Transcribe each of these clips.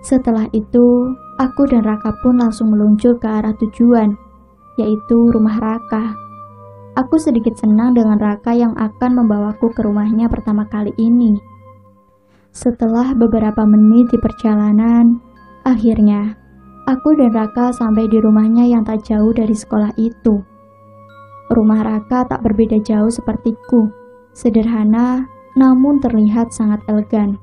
Setelah itu, aku dan Raka pun langsung meluncur ke arah tujuan, yaitu rumah Raka. Aku sedikit senang dengan Raka yang akan membawaku ke rumahnya pertama kali ini. Setelah beberapa menit di perjalanan, akhirnya aku dan Raka sampai di rumahnya yang tak jauh dari sekolah itu. Rumah Raka tak berbeda jauh sepertiku, sederhana namun terlihat sangat elegan.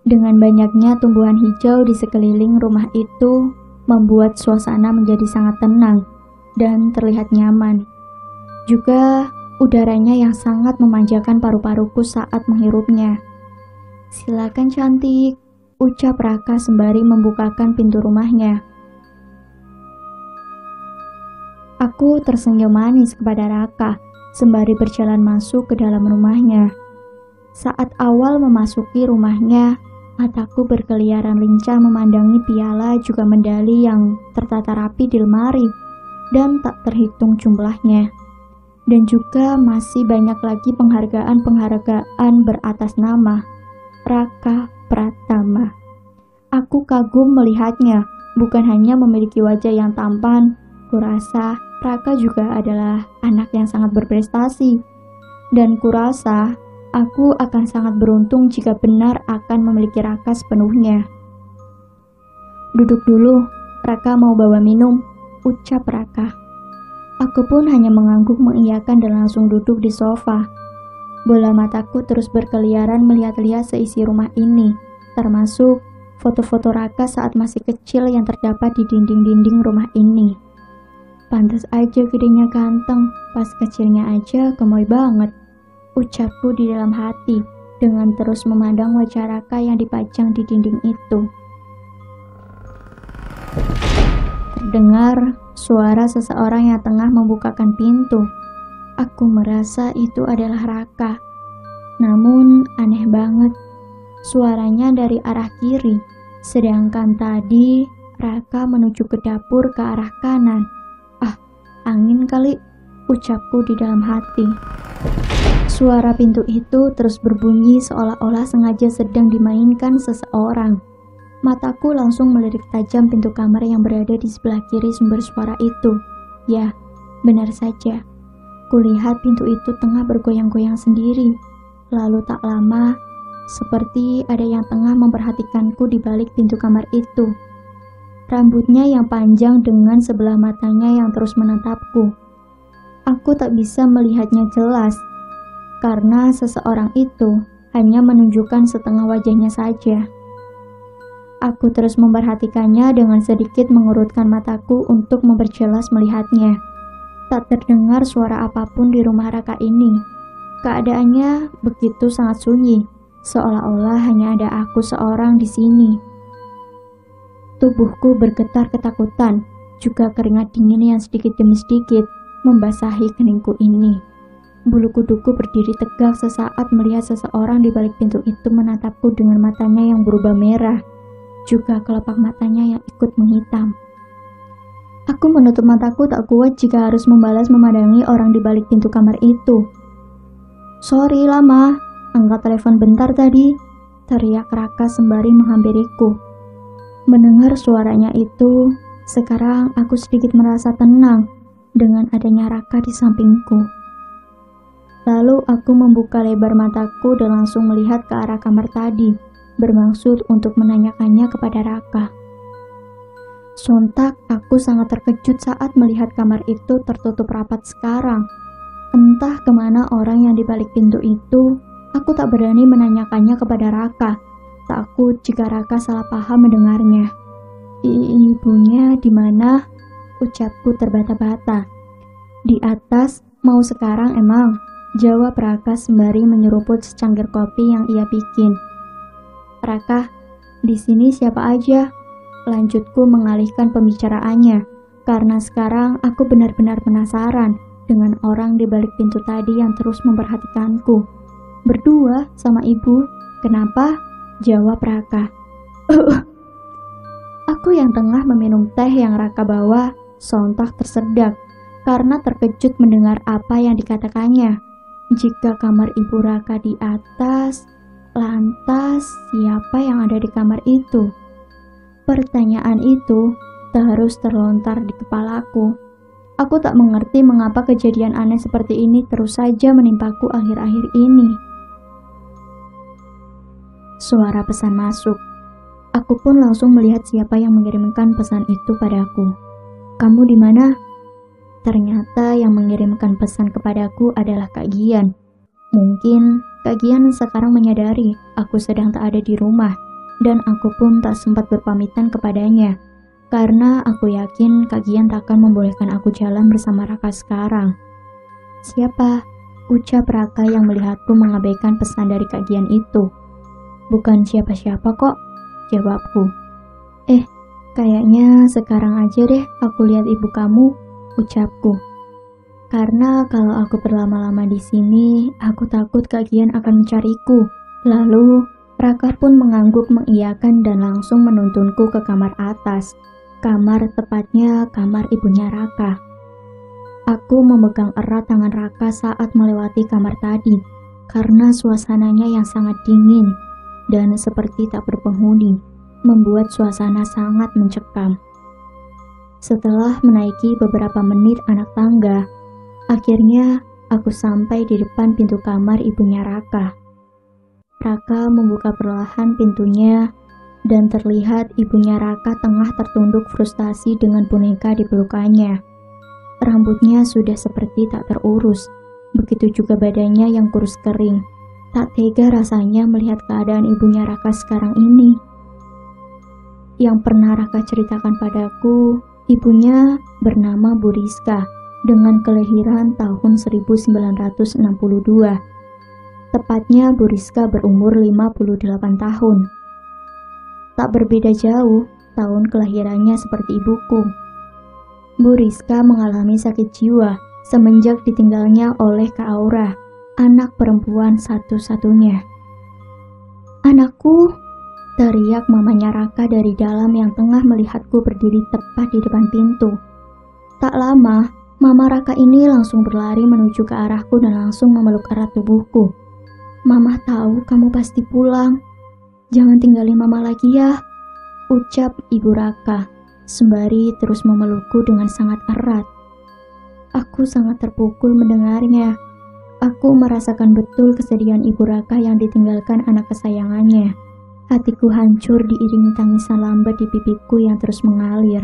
Dengan banyaknya tumbuhan hijau di sekeliling rumah itu membuat suasana menjadi sangat tenang dan terlihat nyaman. Juga udaranya yang sangat memanjakan paru-paruku saat menghirupnya. "Silakan cantik," ucap Raka sembari membukakan pintu rumahnya. Aku tersenyum manis kepada Raka sembari berjalan masuk ke dalam rumahnya. Saat awal memasuki rumahnya, mataku berkeliaran lincah memandangi piala juga medali yang tertata rapi di lemari dan tak terhitung jumlahnya. Dan juga masih banyak lagi penghargaan beratas nama Raka Pratama. Aku kagum melihatnya, bukan hanya memiliki wajah yang tampan, kurasa Raka juga adalah anak yang sangat berprestasi. Dan kurasa aku akan sangat beruntung jika benar akan memiliki Raka sepenuhnya. "Duduk dulu, Raka mau bawa minum," ucap Raka. Aku pun hanya mengangguk mengiyakan dan langsung duduk di sofa. Bola mataku terus berkeliaran melihat-lihat seisi rumah ini, termasuk foto-foto Raka saat masih kecil yang terdapat di dinding-dinding rumah ini. Pantas aja gedenya ganteng, pas kecilnya aja gemoy banget, ucapku di dalam hati dengan terus memandang wajah Raka yang dipajang di dinding itu. Terdengar suara seseorang yang tengah membukakan pintu. Aku merasa itu adalah Raka. Namun aneh banget, suaranya dari arah kiri, sedangkan tadi Raka menuju ke dapur ke arah kanan. "Ah, angin kali," ucapku di dalam hati. Suara pintu itu terus berbunyi seolah-olah sengaja sedang dimainkan seseorang. Mataku langsung melirik tajam pintu kamar yang berada di sebelah kiri sumber suara itu. Ya, benar saja. Kulihat pintu itu tengah bergoyang-goyang sendiri. Lalu tak lama, seperti ada yang tengah memperhatikanku di balik pintu kamar itu. Rambutnya yang panjang dengan sebelah matanya yang terus menatapku. Aku tak bisa melihatnya jelas, karena seseorang itu hanya menunjukkan setengah wajahnya saja. Aku terus memperhatikannya dengan sedikit mengurutkan mataku untuk memperjelas melihatnya. Tak terdengar suara apapun di rumah Raka ini. Keadaannya begitu sangat sunyi, seolah-olah hanya ada aku seorang di sini. Tubuhku bergetar ketakutan, juga keringat dingin yang sedikit demi sedikit membasahi keningku ini. Bulu kuduku berdiri tegak sesaat melihat seseorang di balik pintu itu menatapku dengan matanya yang berubah merah, juga kelopak matanya yang ikut menghitam. Aku menutup mataku tak kuat jika harus membalas memandangi orang di balik pintu kamar itu. "Sorry lama, angkat telepon bentar tadi," teriak Raka sembari menghampiriku. Mendengar suaranya itu, sekarang aku sedikit merasa tenang dengan adanya Raka di sampingku. Lalu aku membuka lebar mataku dan langsung melihat ke arah kamar tadi, bermaksud untuk menanyakannya kepada Raka. Sontak aku sangat terkejut saat melihat kamar itu tertutup rapat sekarang. Entah kemana orang yang di balik pintu itu, aku tak berani menanyakannya kepada Raka. Takut jika Raka salah paham mendengarnya. "Ibunya di mana?" ucapku terbata-bata. "Di atas, mau sekarang emang?" jawab Raka sembari menyeruput secangkir kopi yang ia bikin. "Raka, di sini siapa aja?" lanjutku mengalihkan pembicaraannya, karena sekarang aku benar-benar penasaran dengan orang di balik pintu tadi yang terus memperhatikanku. "Berdua sama ibu." "Kenapa?" jawab Raka. Aku yang tengah meminum teh yang Raka bawa sontak tersedak karena terkejut mendengar apa yang dikatakannya. Jika kamar ibu Raka di atas, lantas siapa yang ada di kamar itu? Pertanyaan itu terus terlontar di kepalaku. Aku tak mengerti mengapa kejadian aneh seperti ini terus saja menimpaku akhir-akhir ini. Suara pesan masuk. Aku pun langsung melihat siapa yang mengirimkan pesan itu padaku. "Kamu di mana?" Ternyata yang mengirimkan pesan kepadaku adalah Kak Gian. Mungkin Kak Gian sekarang menyadari aku sedang tak ada di rumah, dan aku pun tak sempat berpamitan kepadanya, karena aku yakin Kak Gian takkan membolehkan aku jalan bersama Raka sekarang. "Siapa?" ucap Raka yang melihatku mengabaikan pesan dari Kak Gian itu. "Bukan siapa-siapa kok," jawabku. Kayaknya sekarang aja deh aku lihat ibu kamu," ucapku. Karena kalau aku berlama-lama di sini, aku takut Kak Gian akan mencariku. Lalu Raka pun mengangguk mengiyakan dan langsung menuntunku ke kamar atas. Kamar, tepatnya kamar ibunya Raka. Aku memegang erat tangan Raka saat melewati kamar tadi, karena suasananya yang sangat dingin dan seperti tak berpenghuni, membuat suasana sangat mencekam. Setelah menaiki beberapa menit anak tangga, akhirnya aku sampai di depan pintu kamar ibunya Raka. Raka membuka perlahan pintunya, dan terlihat ibunya Raka tengah tertunduk frustasi dengan boneka di pelukannya. Rambutnya sudah seperti tak terurus, begitu juga badannya yang kurus kering. Tak tega rasanya melihat keadaan ibunya Raka sekarang ini. Yang pernah Raka ceritakan padaku, ibunya bernama Bu Rizka dengan kelahiran tahun 1962. Tepatnya Bu Rizka berumur 58 tahun. Tak berbeda jauh tahun kelahirannya seperti ibuku. Bu Rizka mengalami sakit jiwa semenjak ditinggalnya oleh Kak Aura, anak perempuan satu-satunya. "Anakku!" teriak mamanya Raka dari dalam yang tengah melihatku berdiri tepat di depan pintu. Tak lama, Mama Raka ini langsung berlari menuju ke arahku dan langsung memeluk erat tubuhku. "Mama tahu kamu pasti pulang. Jangan tinggalin Mama lagi ya," ucap Ibu Raka, sembari terus memelukku dengan sangat erat. Aku sangat terpukul mendengarnya. Aku merasakan betul kesedihan Ibu Raka yang ditinggalkan anak kesayangannya. Hatiku hancur diiringi tangisan lambat di pipiku yang terus mengalir.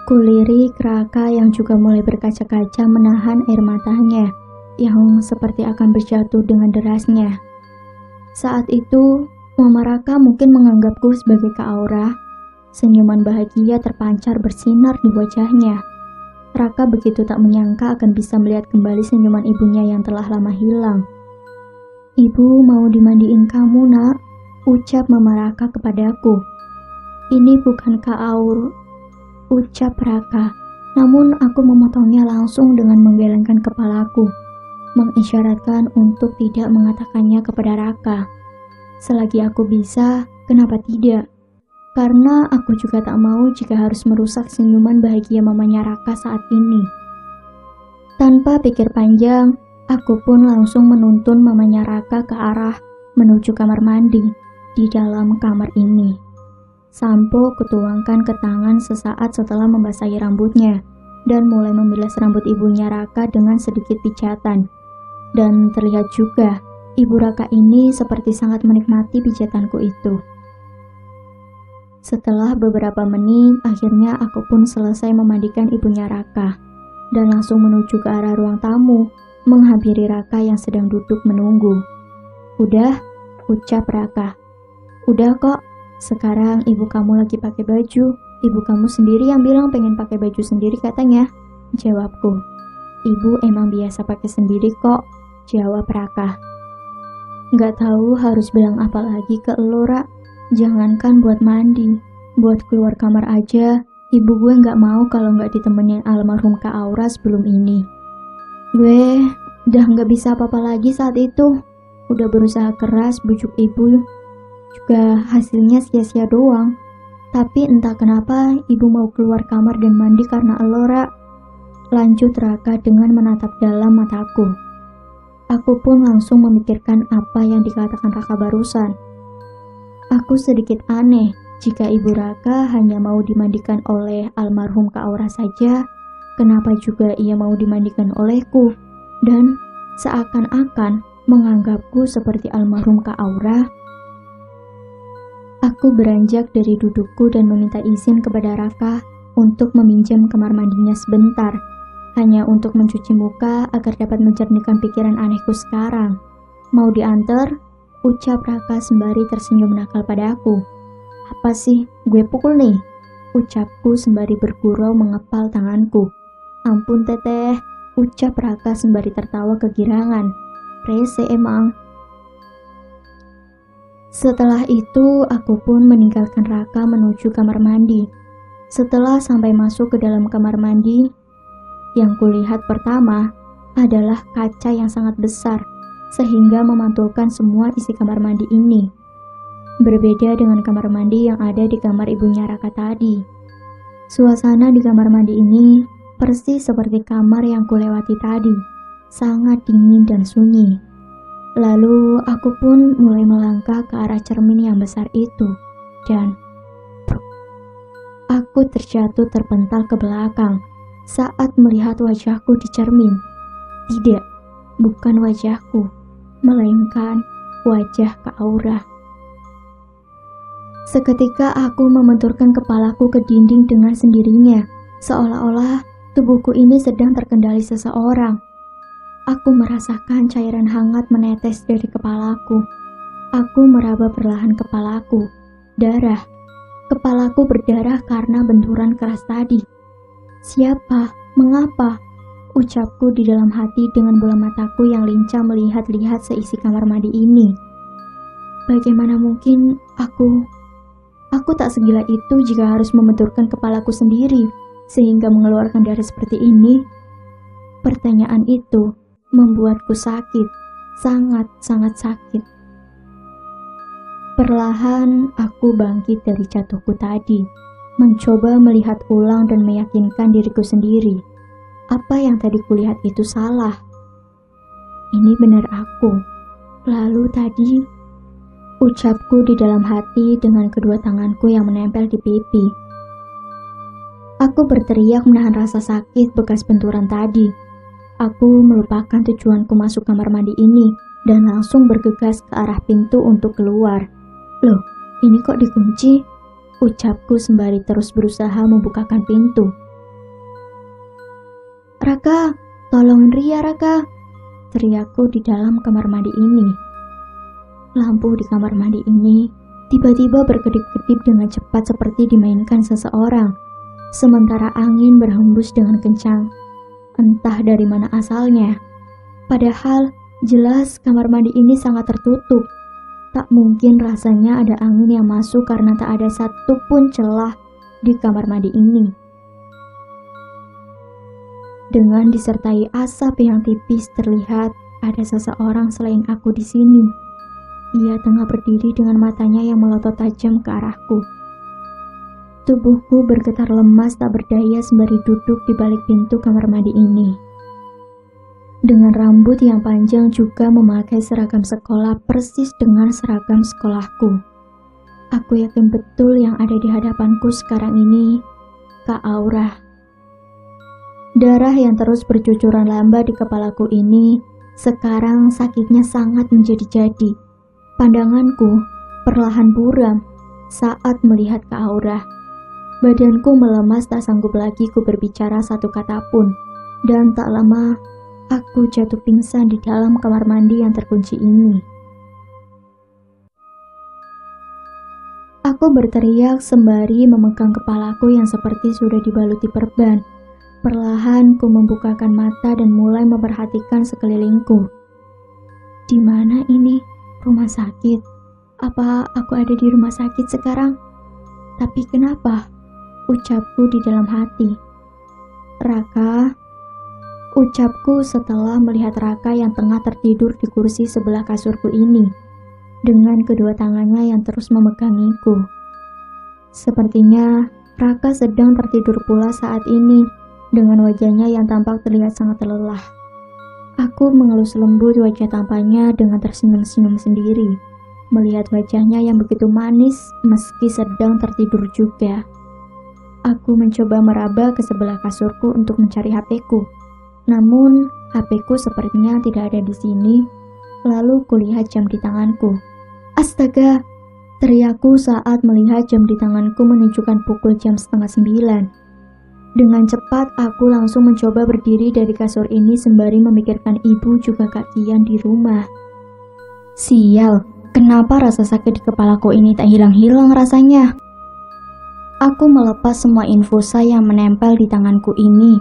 Kulirik Raka yang juga mulai berkaca-kaca menahan air matanya yang seperti akan berjatuh dengan derasnya. Saat itu, Mama Raka mungkin menganggapku sebagai Kak Aura. Senyuman bahagia terpancar bersinar di wajahnya. Raka begitu tak menyangka akan bisa melihat kembali senyuman ibunya yang telah lama hilang. "Ibu mau dimandiin kamu, Nak," ucap Mama Raka kepadaku. "Ini bukan Kak Aur," ucap Raka. Namun aku memotongnya langsung dengan menggelengkan kepalaku, mengisyaratkan untuk tidak mengatakannya kepada Raka. Selagi aku bisa, kenapa tidak? Karena aku juga tak mau jika harus merusak senyuman bahagia mamanya Raka saat ini. Tanpa pikir panjang, aku pun langsung menuntun mamanya Raka ke arah menuju kamar mandi di dalam kamar ini. Sampo kutuangkan ke tangan sesaat setelah membasahi rambutnya dan mulai membilas rambut ibunya Raka dengan sedikit pijatan. Dan terlihat juga, Ibu Raka ini seperti sangat menikmati pijatanku itu. Setelah beberapa menit, akhirnya aku pun selesai memandikan ibunya Raka dan langsung menuju ke arah ruang tamu, menghampiri Raka yang sedang duduk menunggu. "Udah?" ucap Raka. "Udah kok, sekarang ibu kamu lagi pakai baju. Ibu kamu sendiri yang bilang pengen pakai baju sendiri katanya," jawabku. "Ibu emang biasa pakai sendiri kok," jawab Raka. "Gak tahu harus bilang apa lagi ke elo, Ra. Jangankan buat mandi, buat keluar kamar aja, ibu gue gak mau kalau gak ditemenin almarhum Kak Aura sebelum ini. Gue udah gak bisa apa-apa lagi saat itu. Udah berusaha keras bujuk ibu, juga hasilnya sia-sia doang. Tapi entah kenapa ibu mau keluar kamar dan mandi karena elo, Ra," lanjut Raka dengan menatap dalam mataku. Aku pun langsung memikirkan apa yang dikatakan Raka barusan. Aku sedikit aneh Jika Ibu Raka hanya mau dimandikan oleh almarhum Kak Aura saja, kenapa juga ia mau dimandikan olehku dan seakan-akan menganggapku seperti almarhum Kak Aura? Aku beranjak dari dudukku dan meminta izin kepada Raka untuk meminjam kamar mandinya sebentar, hanya untuk mencuci muka agar dapat menjernihkan pikiran anehku sekarang. Mau diantar? Ucap Raka sembari tersenyum nakal padaku. Apa sih, gue pukul nih? Ucapku sembari bergurau mengepal tanganku. Ampun teteh, ucap Raka sembari tertawa kegirangan. Rese emang. Setelah itu, aku pun meninggalkan Raka menuju kamar mandi. Setelah sampai masuk ke dalam kamar mandi, yang kulihat pertama adalah kaca yang sangat besar, sehingga memantulkan semua isi kamar mandi ini. Berbeda dengan kamar mandi yang ada di kamar ibunya Raka tadi. Suasana di kamar mandi ini persis seperti kamar yang kulewati tadi, sangat dingin dan sunyi. Lalu aku pun mulai melangkah ke arah cermin yang besar itu, dan aku terjatuh terpental ke belakang saat melihat wajahku di cermin. Tidak, bukan wajahku, melainkan wajah Kak Aura. Seketika aku membenturkan kepalaku ke dinding dengan sendirinya, seolah-olah tubuhku ini sedang terkendali seseorang. Aku merasakan cairan hangat menetes dari kepalaku. Aku meraba perlahan kepalaku. Darah. Kepalaku berdarah karena benturan keras tadi. Siapa? Mengapa? Ucapku di dalam hati dengan bola mataku yang lincah melihat-lihat seisi kamar mandi ini. Bagaimana mungkin aku tak segila itu jika harus membenturkan kepalaku sendiri sehingga mengeluarkan darah seperti ini? Pertanyaan itu membuatku sakit, sangat-sangat sakit. Perlahan aku bangkit dari jatuhku tadi, mencoba melihat ulang dan meyakinkan diriku sendiri. Apa yang tadi kulihat itu salah. Ini benar aku. Lalu tadi, ucapku di dalam hati dengan kedua tanganku yang menempel di pipi. Aku berteriak menahan rasa sakit bekas benturan tadi. Aku melupakan tujuanku masuk kamar mandi ini dan langsung bergegas ke arah pintu untuk keluar. Loh, ini kok dikunci? Ucapku sembari terus berusaha membukakan pintu. Raka, tolongin Ria Raka, teriakku di dalam kamar mandi ini. Lampu di kamar mandi ini tiba-tiba berkedip-kedip dengan cepat seperti dimainkan seseorang, sementara angin berhembus dengan kencang. Entah dari mana asalnya. Padahal jelas kamar mandi ini sangat tertutup. Tak mungkin rasanya ada angin yang masuk karena tak ada satupun celah di kamar mandi ini. Dengan disertai asap yang tipis terlihat ada seseorang selain aku di sini. Ia tengah berdiri dengan matanya yang melotot tajam ke arahku. Tubuhku bergetar lemas tak berdaya sembari duduk di balik pintu kamar mandi ini. Dengan rambut yang panjang juga memakai seragam sekolah persis dengan seragam sekolahku. Aku yakin betul yang ada di hadapanku sekarang ini Kak Aura. Darah yang terus bercucuran lambat di kepalaku ini sekarang sakitnya sangat menjadi-jadi. Pandanganku perlahan buram saat melihat Kak Aura. Badanku melemas tak sanggup lagi ku berbicara satu kata pun, dan tak lama aku jatuh pingsan di dalam kamar mandi yang terkunci ini. Aku berteriak sembari memegang kepalaku yang seperti sudah dibaluti perban. Perlahan ku membukakan mata dan mulai memperhatikan sekelilingku. Di mana ini? Rumah sakit? Apa aku ada di rumah sakit sekarang? Tapi kenapa? Ucapku di dalam hati. Raka, ucapku setelah melihat Raka yang tengah tertidur di kursi sebelah kasurku ini, dengan kedua tangannya yang terus memegangiku. Sepertinya Raka sedang tertidur pula saat ini, dengan wajahnya yang tampak terlihat sangat lelah. Aku mengelus lembut wajah tampannya dengan tersenyum-senyum sendiri, melihat wajahnya yang begitu manis meski sedang tertidur juga. Aku mencoba meraba ke sebelah kasurku untuk mencari HP-ku. Namun, HP-ku sepertinya tidak ada di sini. Lalu kulihat jam di tanganku. Astaga! Teriakku saat melihat jam di tanganku menunjukkan pukul jam 8:30. Dengan cepat, aku langsung mencoba berdiri dari kasur ini sembari memikirkan ibu juga Kak Kian di rumah. Sial, kenapa rasa sakit di kepalaku ini tak hilang-hilang rasanya? Aku melepas semua infusa yang menempel di tanganku ini,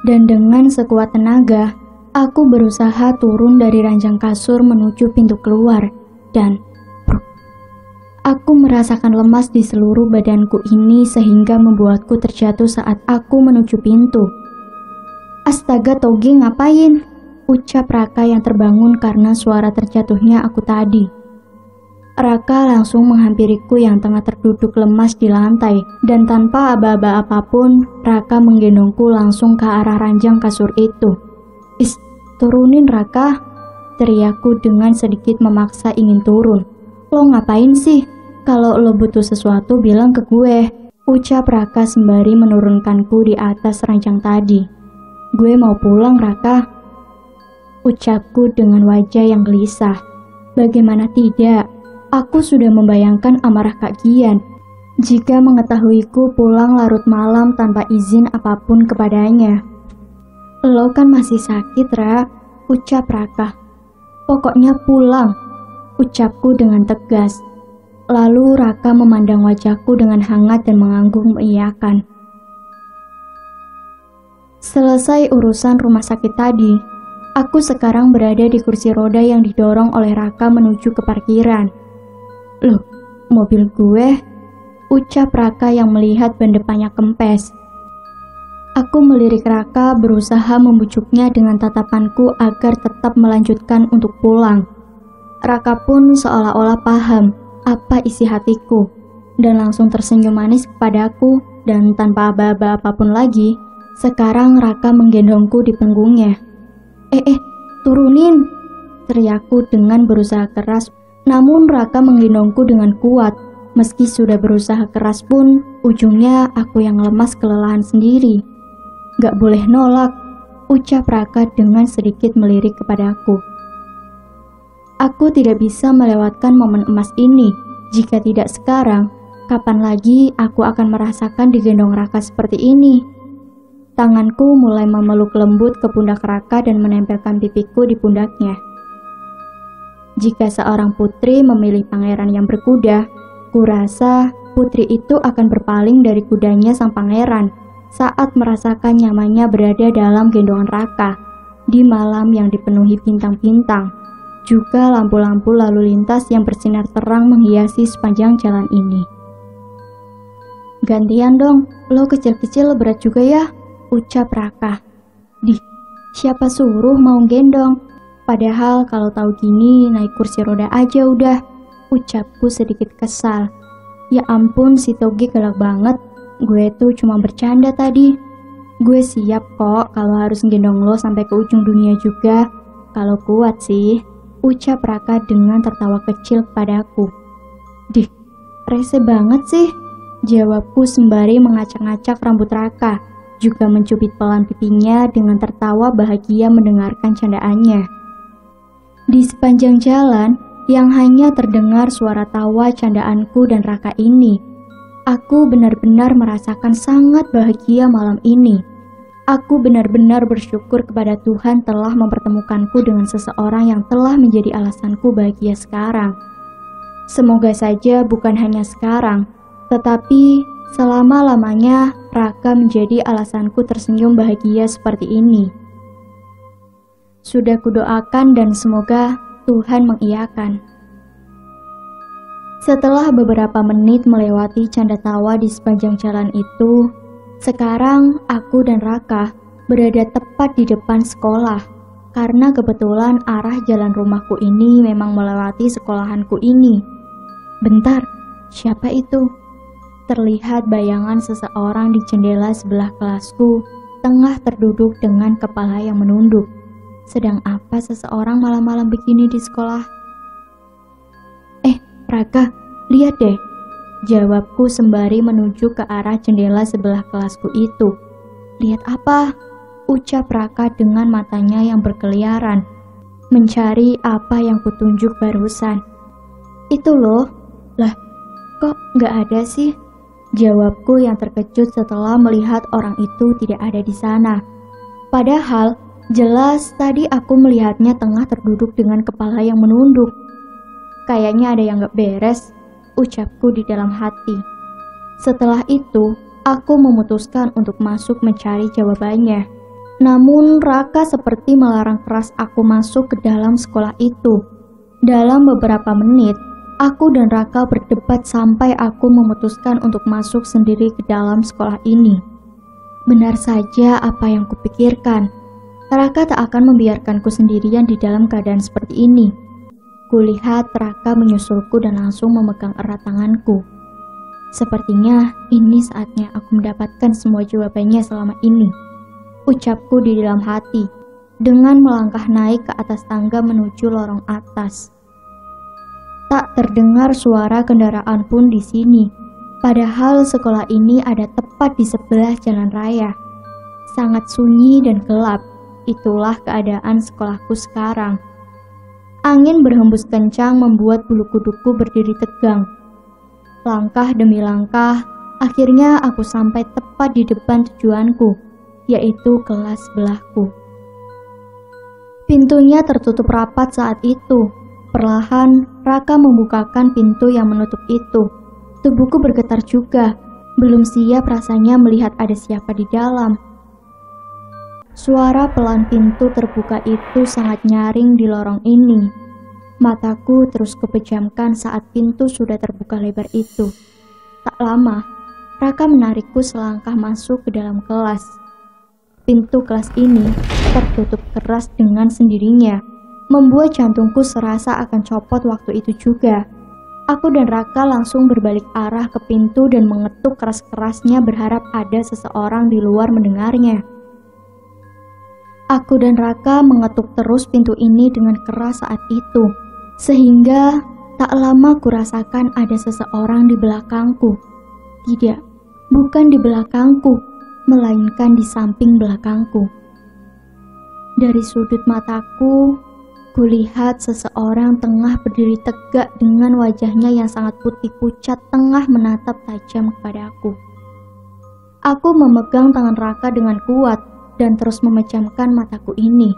dan dengan sekuat tenaga, aku berusaha turun dari ranjang kasur menuju pintu keluar, dan aku merasakan lemas di seluruh badanku ini sehingga membuatku terjatuh saat aku menuju pintu. Astaga Togi, ngapain? Ucap Raka yang terbangun karena suara terjatuhnya aku tadi. Raka langsung menghampiriku yang tengah terduduk lemas di lantai, dan tanpa aba-aba apapun, Raka menggendongku langsung ke arah ranjang kasur itu. Is, turunin Raka, teriakku dengan sedikit memaksa ingin turun. Lo ngapain sih? Kalau lo butuh sesuatu bilang ke gue, ucap Raka sembari menurunkanku di atas ranjang tadi. Gue mau pulang Raka, ucapku dengan wajah yang gelisah. Bagaimana tidak? Aku sudah membayangkan amarah Kak Gian jika mengetahuiku pulang larut malam tanpa izin apapun kepadanya. Lo kan masih sakit, Ra, ucap Raka. Pokoknya pulang, ucapku dengan tegas. Lalu Raka memandang wajahku dengan hangat dan mengangguk mengiyakan. Selesai urusan rumah sakit tadi, aku sekarang berada di kursi roda yang didorong oleh Raka menuju ke parkiran. Loh, mobil gue? Ucap Raka yang melihat ban depannya kempes. Aku melirik Raka berusaha membujuknya dengan tatapanku agar tetap melanjutkan untuk pulang. Raka pun seolah-olah paham apa isi hatiku dan langsung tersenyum manis kepadaku dan tanpa aba-aba apapun lagi, sekarang Raka menggendongku di punggungnya. Turunin! Teriakku dengan berusaha keras. Namun Raka menggendongku dengan kuat. Meski sudah berusaha keras pun, ujungnya aku yang lemas kelelahan sendiri. Gak boleh nolak, ucap Raka dengan sedikit melirik kepadaku. Aku tidak bisa melewatkan momen emas ini. Jika tidak sekarang, kapan lagi aku akan merasakan digendong Raka seperti ini? Tanganku mulai memeluk lembut ke pundak Raka dan menempelkan pipiku di pundaknya. Jika seorang putri memilih pangeran yang berkuda, kurasa putri itu akan berpaling dari kudanya sang pangeran saat merasakan nyamannya berada dalam gendongan Raka di malam yang dipenuhi bintang-bintang. Juga lampu-lampu lalu lintas yang bersinar terang menghiasi sepanjang jalan ini. Gantian dong, lo kecil-kecil berat juga ya, ucap Raka. Siapa suruh mau gendong? Padahal kalau tahu gini naik kursi roda aja udah, ucapku sedikit kesal. Ya ampun si Togi galak banget, gue tuh cuma bercanda tadi. Gue siap kok kalau harus gendong lo sampai ke ujung dunia juga, kalau kuat sih, ucap Raka dengan tertawa kecil padaku. Rese banget sih, jawabku sembari mengacak-ngacak rambut Raka, juga mencubit pelan pipinya dengan tertawa bahagia mendengarkan candaannya. Di sepanjang jalan, yang hanya terdengar suara tawa candaanku dan Raka ini, aku benar-benar merasakan sangat bahagia malam ini. Aku benar-benar bersyukur kepada Tuhan telah mempertemukanku dengan seseorang yang telah menjadi alasanku bahagia sekarang. Semoga saja bukan hanya sekarang, tetapi selama-lamanya Raka menjadi alasanku tersenyum bahagia seperti ini. Sudah kudoakan dan semoga Tuhan mengiyakan. Setelah beberapa menit melewati canda tawa di sepanjang jalan itu, sekarang aku dan Raka berada tepat di depan sekolah. Karena kebetulan arah jalan rumahku ini memang melewati sekolahanku ini. Bentar, siapa itu? Terlihat bayangan seseorang di jendela sebelah kelasku, tengah terduduk dengan kepala yang menunduk. Sedang apa seseorang malam-malam begini di sekolah? Raka, lihat deh, jawabku sembari menuju ke arah jendela sebelah kelasku itu. Lihat apa? Ucap Raka dengan matanya yang berkeliaran, mencari apa yang kutunjuk barusan. Itu loh. Lah, kok nggak ada sih? Jawabku yang terkejut setelah melihat orang itu tidak ada di sana. Padahal, jelas tadi aku melihatnya tengah terduduk dengan kepala yang menunduk. Kayaknya ada yang gak beres, ucapku di dalam hati. Setelah itu, aku memutuskan untuk masuk mencari jawabannya. Namun Raka seperti melarang keras aku masuk ke dalam sekolah itu. Dalam beberapa menit, aku dan Raka berdebat sampai aku memutuskan untuk masuk sendiri ke dalam sekolah ini. Benar saja apa yang kupikirkan. Raka tak akan membiarkanku sendirian di dalam keadaan seperti ini. Kulihat Raka menyusulku dan langsung memegang erat tanganku. Sepertinya ini saatnya aku mendapatkan semua jawabannya selama ini, ucapku di dalam hati, dengan melangkah naik ke atas tangga menuju lorong atas. Tak terdengar suara kendaraan pun di sini, padahal sekolah ini ada tepat di sebelah jalan raya. Sangat sunyi dan gelap, itulah keadaan sekolahku sekarang. Angin berhembus kencang membuat bulu kuduku berdiri tegang. Langkah demi langkah, akhirnya aku sampai tepat di depan tujuanku, yaitu kelas sebelahku. Pintunya tertutup rapat saat itu. Perlahan, Raka membukakan pintu yang menutup itu. Tubuhku bergetar juga, belum siap rasanya melihat ada siapa di dalam. Suara pelan pintu terbuka itu sangat nyaring di lorong ini. Mataku terus kupejamkan saat pintu sudah terbuka lebar itu. Tak lama, Raka menarikku selangkah masuk ke dalam kelas. Pintu kelas ini tertutup keras dengan sendirinya, membuat jantungku serasa akan copot waktu itu juga. Aku dan Raka langsung berbalik arah ke pintu dan mengetuk keras-kerasnya berharap ada seseorang di luar mendengarnya. Aku dan Raka mengetuk terus pintu ini dengan keras saat itu, sehingga tak lama kurasakan ada seseorang di belakangku. Tidak, bukan di belakangku, melainkan di samping belakangku. Dari sudut mataku, kulihat seseorang tengah berdiri tegak dengan wajahnya yang sangat putih pucat tengah menatap tajam kepadaku. Aku memegang tangan Raka dengan kuat dan terus memejamkan mataku ini.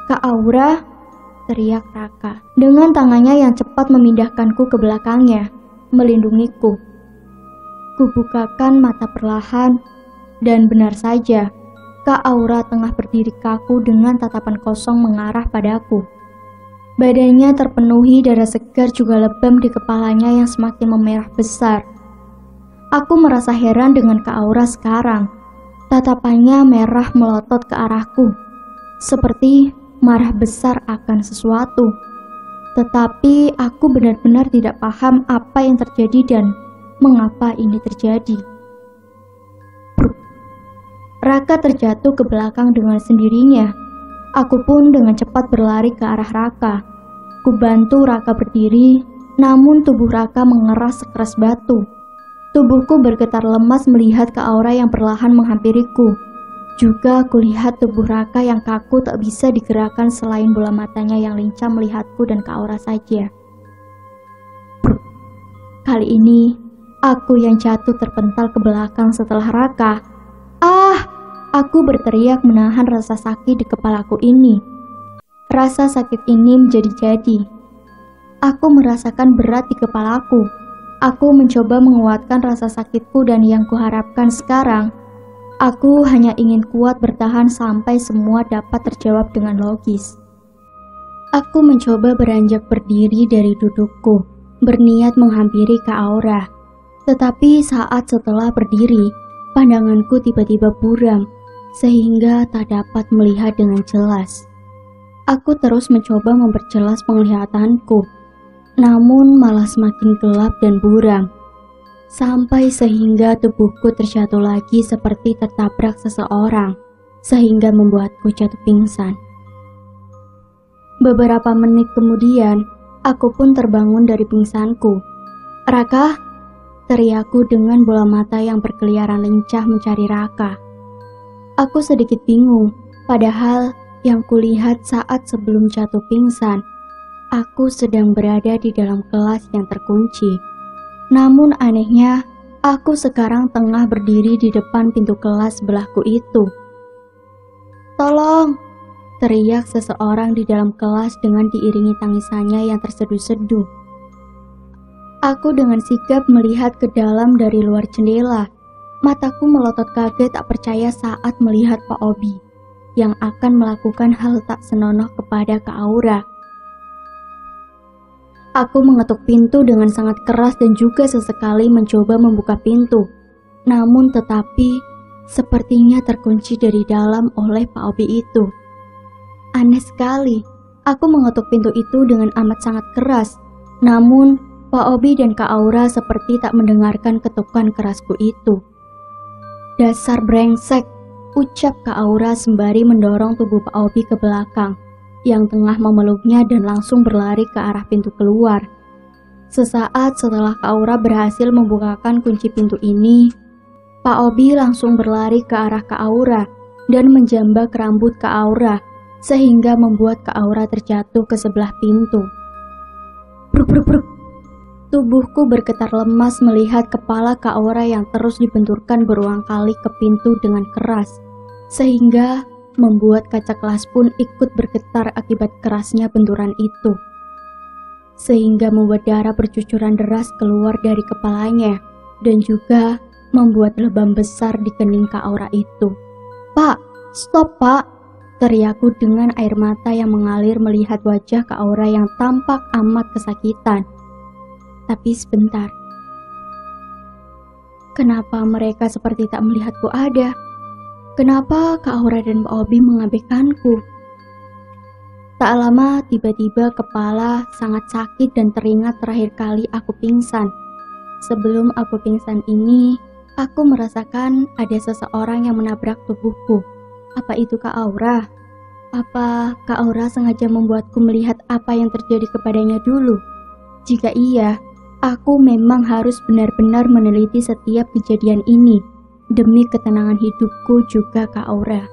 "Kak Aura," teriak Raka, dengan tangannya yang cepat memindahkanku ke belakangnya, melindungiku. Kubukakan mata perlahan, dan benar saja, Kak Aura tengah berdiri kaku dengan tatapan kosong mengarah padaku. Badannya terpenuhi darah segar juga lebam di kepalanya yang semakin memerah besar. Aku merasa heran dengan Kak Aura sekarang. Tatapannya merah melotot ke arahku, seperti marah besar akan sesuatu. Tetapi aku benar-benar tidak paham apa yang terjadi dan mengapa ini terjadi. Raka terjatuh ke belakang dengan sendirinya. Aku pun dengan cepat berlari ke arah Raka. Kubantu Raka berdiri, namun tubuh Raka mengeras sekeras batu. Tubuhku bergetar lemas melihat Kak Aura yang perlahan menghampiriku. Juga kulihat tubuh Raka yang kaku tak bisa digerakkan selain bola matanya yang lincah melihatku dan Kak Aura saja. Kali ini, aku yang jatuh terpental ke belakang setelah Raka. "Ah!" Aku berteriak menahan rasa sakit di kepalaku ini. Rasa sakit ini menjadi-jadi. Aku merasakan berat di kepalaku. Aku mencoba menguatkan rasa sakitku dan yang kuharapkan sekarang, aku hanya ingin kuat bertahan sampai semua dapat terjawab dengan logis. Aku mencoba beranjak berdiri dari dudukku, berniat menghampiri Kak Aura. Tetapi saat setelah berdiri, pandanganku tiba-tiba buram, sehingga tak dapat melihat dengan jelas. Aku terus mencoba memperjelas penglihatanku, namun malah semakin gelap dan buram, sampai sehingga tubuhku terjatuh lagi seperti tertabrak seseorang, sehingga membuatku jatuh pingsan. Beberapa menit kemudian, Aku pun terbangun dari pingsanku. "Raka!" teriakku dengan bola mata yang berkeliaran lincah mencari Raka. Aku sedikit bingung, padahal yang kulihat saat sebelum jatuh pingsan, aku sedang berada di dalam kelas yang terkunci. Namun anehnya, aku sekarang tengah berdiri di depan pintu kelas sebelahku itu. "Tolong!" teriak seseorang di dalam kelas dengan diiringi tangisannya yang terseduh-seduh. Aku dengan sigap melihat ke dalam dari luar jendela. Mataku melotot kaget tak percaya saat melihat Pak Obi yang akan melakukan hal tak senonoh kepada Kak Aura. Aku mengetuk pintu dengan sangat keras dan juga sesekali mencoba membuka pintu. Namun tetapi sepertinya terkunci dari dalam oleh Pak Obi itu. Aneh sekali, aku mengetuk pintu itu dengan amat sangat keras. Namun Pak Obi dan Kak Aura seperti tak mendengarkan ketukan kerasku itu. "Dasar brengsek," ucap Kak Aura sembari mendorong tubuh Pak Obi ke belakang yang tengah memeluknya dan langsung berlari ke arah pintu keluar. Sesaat setelah Kak Aura berhasil membukakan kunci pintu ini, Pak Obi langsung berlari ke arah Kak Aura dan menjambak rambut Kak Aura sehingga membuat Kak Aura terjatuh ke sebelah pintu. Bruk bruk bruk. Tubuhku bergetar lemas melihat kepala Kak Aura yang terus dibenturkan berulang kali ke pintu dengan keras, sehingga membuat kaca kelas pun ikut bergetar akibat kerasnya benturan itu, sehingga membuat darah bercucuran deras keluar dari kepalanya dan juga membuat lebam besar di kening Kak Aura itu. "Pak, stop Pak!" teriakku dengan air mata yang mengalir melihat wajah Kak Aura yang tampak amat kesakitan. Tapi sebentar, kenapa mereka seperti tak melihatku ada? Kenapa Kak Aura dan Pak Obi mengabaikanku? Tak lama tiba-tiba kepala sangat sakit dan teringat terakhir kali aku pingsan. Sebelum aku pingsan ini, aku merasakan ada seseorang yang menabrak tubuhku. Apa itu Kak Aura? Apa Kak Aura sengaja membuatku melihat apa yang terjadi kepadanya dulu? Jika iya, aku memang harus benar-benar meneliti setiap kejadian ini demi ketenangan hidupku juga Kak Aura.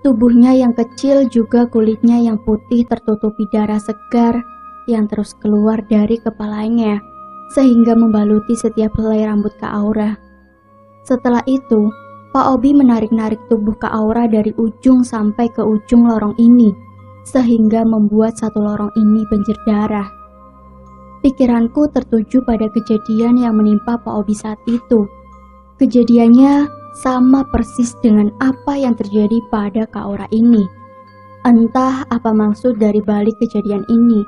Tubuhnya yang kecil juga kulitnya yang putih tertutupi darah segar yang terus keluar dari kepalanya sehingga membaluti setiap helai rambut Kak Aura. Setelah itu, Pak Obi menarik-narik tubuh Kak Aura dari ujung sampai ke ujung lorong ini, sehingga membuat satu lorong ini banjir darah. Pikiranku tertuju pada kejadian yang menimpa Pak Obi saat itu. Kejadiannya sama persis dengan apa yang terjadi pada Kak Aura ini. Entah apa maksud dari balik kejadian ini,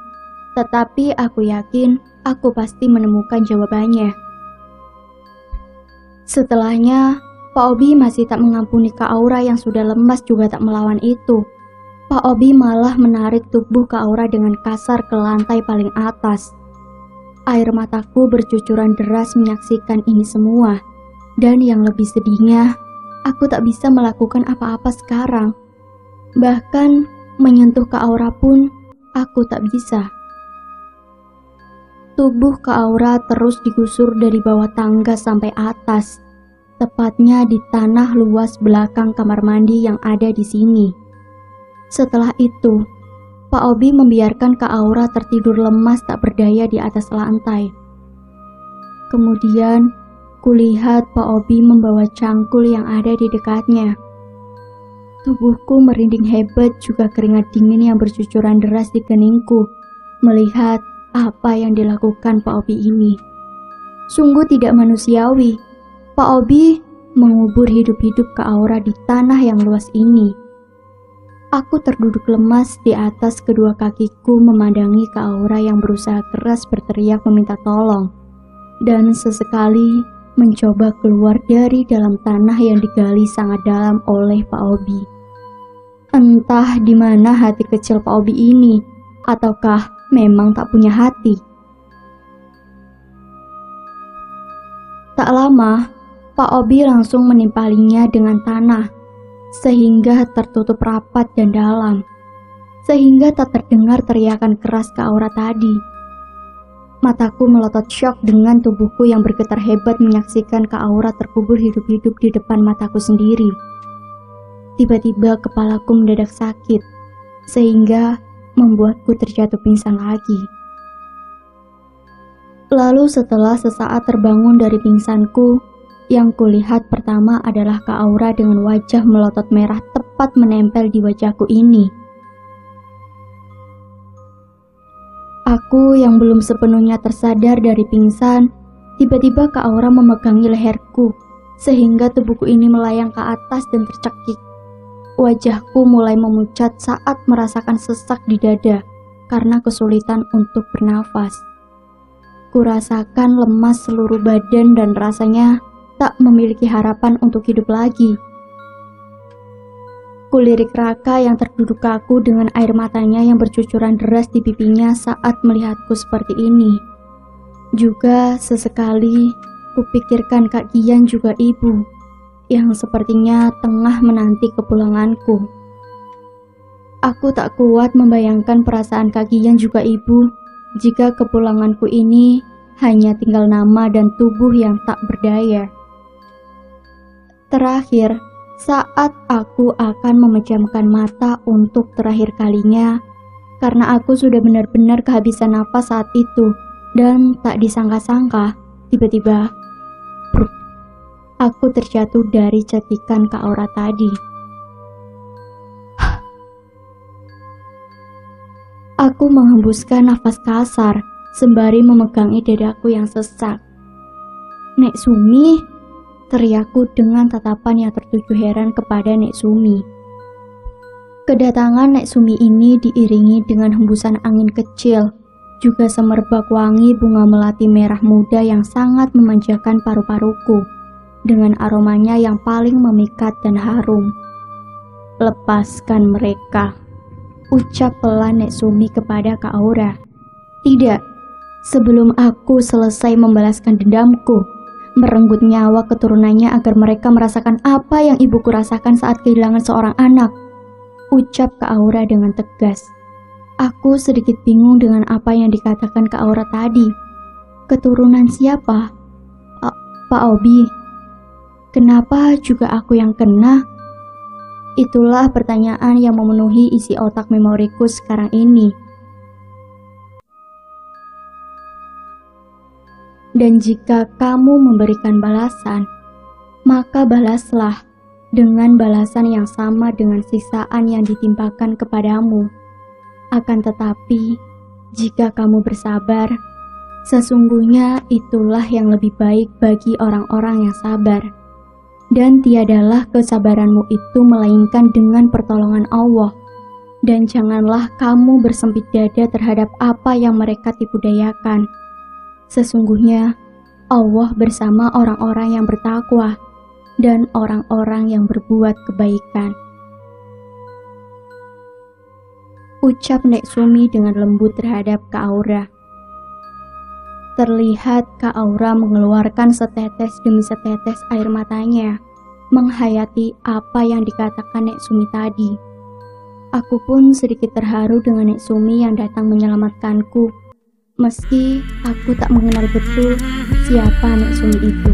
tetapi aku yakin aku pasti menemukan jawabannya. Setelahnya, Pak Obi masih tak mengampuni Kak Aura yang sudah lemas juga tak melawan itu. Pak Obi malah menarik tubuh Kak Aura dengan kasar ke lantai paling atas. Air mataku bercucuran deras menyaksikan ini semua. Dan yang lebih sedihnya, aku tak bisa melakukan apa-apa sekarang. Bahkan menyentuh Kak Aura pun aku tak bisa. Tubuh Kak Aura terus digusur dari bawah tangga sampai atas. Tepatnya di tanah luas belakang kamar mandi yang ada di sini. Setelah itu, Pak Obi membiarkan Kak Aura tertidur lemas tak berdaya di atas lantai. Kemudian, kulihat Pak Obi membawa cangkul yang ada di dekatnya. Tubuhku merinding hebat juga keringat dingin yang bercucuran deras di keningku melihat apa yang dilakukan Pak Obi ini. Sungguh tidak manusiawi. Pak Obi mengubur hidup-hidup Kak Aura di tanah yang luas ini. Aku terduduk lemas di atas kedua kakiku memandangi Kak Aura yang berusaha keras berteriak meminta tolong dan sesekali mencoba keluar dari dalam tanah yang digali sangat dalam oleh Pak Obi. Entah di mana hati kecil Pak Obi ini, ataukah memang tak punya hati. Tak lama, Pak Obi langsung menimpalinya dengan tanah, sehingga tertutup rapat dan dalam. sehingga tak terdengar teriakan keras Kak Aura tadi. Mataku melotot syok dengan tubuhku yang bergetar hebat menyaksikan Kak Aura terkubur hidup-hidup di depan mataku sendiri. Tiba-tiba kepalaku mendadak sakit, sehingga membuatku terjatuh pingsan lagi. Lalu setelah sesaat terbangun dari pingsanku, yang kulihat pertama adalah Kak Aura dengan wajah melotot merah tepat menempel di wajahku ini. Aku yang belum sepenuhnya tersadar dari pingsan, tiba-tiba Kak Aura memegangi leherku, sehingga tubuhku ini melayang ke atas dan tercekik. Wajahku mulai memucat saat merasakan sesak di dada karena kesulitan untuk bernafas. Kurasakan lemas seluruh badan dan rasanya tak memiliki harapan untuk hidup lagi. Kulirik Raka yang terduduk kaku dengan air matanya yang bercucuran deras di pipinya saat melihatku seperti ini. Juga sesekali kupikirkan Kak Gian juga ibu, yang sepertinya tengah menanti kepulanganku. Aku tak kuat membayangkan perasaan Kak Gian juga ibu jika kepulanganku ini hanya tinggal nama dan tubuh yang tak berdaya. Terakhir, saat aku akan memejamkan mata untuk terakhir kalinya, karena aku sudah benar-benar kehabisan napas saat itu, dan tak disangka-sangka, tiba-tiba, aku terjatuh dari cekikan Kak Aura tadi. Aku menghembuskan nafas kasar, sembari memegangi dadaku yang sesak. "Nek Sumi," teriakku dengan tatapan yang tertuju heran kepada Nek Sumi. Kedatangan Nek Sumi ini diiringi dengan hembusan angin kecil, juga semerbak wangi bunga melati merah muda yang sangat memanjakan paru-paruku, dengan aromanya yang paling memikat dan harum. "Lepaskan mereka," ucap pelan Nek Sumi kepada Kak Aura. "Tidak, sebelum aku selesai membalaskan dendamku, merenggut nyawa keturunannya agar mereka merasakan apa yang ibuku rasakan saat kehilangan seorang anak," ucap Kak Aura dengan tegas. Aku sedikit bingung dengan apa yang dikatakan Kak Aura tadi. Keturunan siapa? Pak Obi? Kenapa juga aku yang kena? Itulah pertanyaan yang memenuhi isi otak memoriku sekarang ini. Dan jika kamu memberikan balasan, maka balaslah dengan balasan yang sama dengan siksaan yang ditimpakan kepadamu. Akan tetapi, jika kamu bersabar, sesungguhnya itulah yang lebih baik bagi orang-orang yang sabar. Dan tiadalah kesabaranmu itu melainkan dengan pertolongan Allah. Dan janganlah kamu bersempit dada terhadap apa yang mereka tipu dayakan. Sesungguhnya Allah bersama orang-orang yang bertakwa dan orang-orang yang berbuat kebaikan. Ucap Nek Sumi dengan lembut terhadap Kak Aura. Terlihat Kak Aura mengeluarkan setetes demi setetes air matanya, menghayati apa yang dikatakan Nek Sumi tadi. Aku pun sedikit terharu dengan Nek Sumi yang datang menyelamatkanku, meski aku tak mengenal betul siapa Nek Sumi itu.